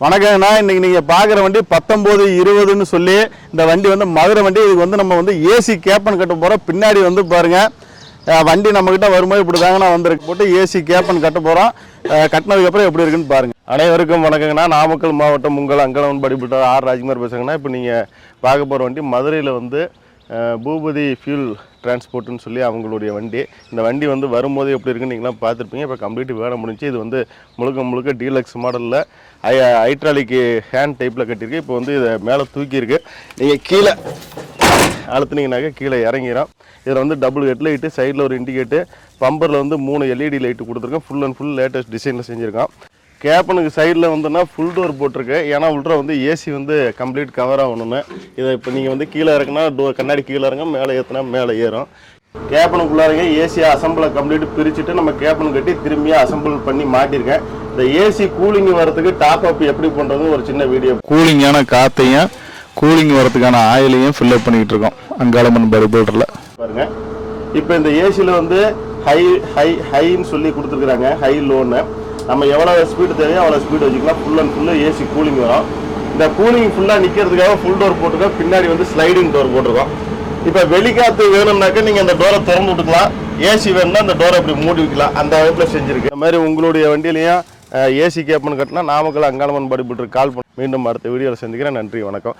வணக்கங்கண்ணா. இன்னைக்கு நீங்கள் பார்க்குற வண்டி 19-20ன்னு சொல்லி இந்த வண்டி வந்து மதுரை வண்டி. இதுக்கு வந்து நம்ம வந்து ஏசி கேப்பன் கட்ட போகிறோம். பின்னாடி வந்து பாருங்கள் வண்டி நம்மக்கிட்ட வரும்போது இப்படி தாங்கண்ணா வந்திருக்கு. போட்டு ஏசி கேப்பன் கட்ட போகிறோம். கட்டினதுக்கப்புறம் எப்படி இருக்குன்னு பாருங்கள். அனைவருக்கும் வணக்கங்கண்ணா. நாமக்கல் மாவட்டம் உங்கள் அங்கலவன் படிப்பட்ட ஆர் ராஜ்குமார் பேசுங்கண்ணா. இப்போ நீங்கள் பார்க்க போகிற வண்டி மதுரையில் வந்து பூபதி ஃபியூல் டிரான்ஸ்போர்ட்னு சொல்லி அவங்களுடைய வண்டி. இந்த வண்டி வந்து வரும்போது எப்படி இருக்குன்னு நீங்களாம் பார்த்துருப்பீங்க. இப்போ கம்ப்ளீட் வேலை முடிஞ்சு. இது வந்து முழுக்க டீலக்ஸ் மாடலில் ஹைட்ராலிக் ஹேண்ட் டைப்பில் கட்டியிருக்கு. இப்போ வந்து இதை மேலே தூக்கியிருக்கு. நீங்கள் கீழே அழுத்துனீங்கன்னாக்க கீழே இறங்கிடும். இதில் வந்து டபுள் ஹெட்லைட்டு, சைடில் ஒரு இண்டிகேட்டு, பம்பரில் வந்து 3 LED லைட்டு கொடுத்துருக்கோம். ஃபுல் அண்ட் ஃபுல் லேட்டஸ்ட் டிசைனில் செஞ்சுருக்கோம். கேப்பனுக்கு சைடில் வந்துன்னா ஃபுல் டோர் போட்டிருக்கு. ஏன்னா உள்ள வந்து ஏசி வந்து கம்ப்ளீட் கவர் ஆகணும்னு. இதை இப்போ நீங்கள் வந்து கீழே இறக்குனா கண்ணாடி கீழே இறங்க, மேலே ஏற்றினா மேலே ஏறும். கேப்பனுக்குள்ளாரங்க ஏசியை அசம்பிளை கம்ப்ளீட் பிரிச்சுட்டு நம்ம கேப்பனு கட்டி திரும்பியாக அசம்பிள் பண்ணி மாட்டியிருக்கேன். இந்த ஏசி கூலிங் வரதுக்கு டாப் அப் எப்படி பண்ணுறதுன்னு ஒரு சின்ன வீடியோ. கூலிங்கான காற்றையும் கூலிங் வரதுக்கான ஆயிலையும் ஃபில்லப் பண்ணிக்கிட்டு இருக்கோம் அங்காளம்மன் பரிபோல்டரில் பாருங்க. இப்போ இந்த ஏசியில் வந்து ஹைன்னு சொல்லி கொடுத்துருக்குறாங்க. ஹை லோன்னு நம்ம எவ்வளோ ஸ்பீடு தேவையோ அவ்வளோ ஸ்பீடு வச்சுக்கலாம். Full and full AC cooling வரும். இந்த கூலிங் ஃபுல்லாக நிற்கிறதுக்காக ஃபுல் டோர் போட்டிருக்கோம். பின்னாடி வந்து ஸ்லைடிங் டோர் போட்டிருக்கோம். இப்போ வெளிக்காற்று வேணும்னாக்க நீங்கள் அந்த டோரை திறந்து விட்டுக்கலாம். ஏசி வேணும்னா அந்த டோரை அப்படி மூடி வைக்கலாம். அந்த வகையில் செஞ்சுருக்கு. இந்த மாதிரி உங்களுடைய வண்டியிலையும் ஏசி கேப்பன் கட்டினா நாமக்கல் அங்காளம்மன் படிப்பட்டு கால் பண்ணி மீண்டும் அடுத்த வீடியோவில் சந்திக்கிறேன். நன்றி, வணக்கம்.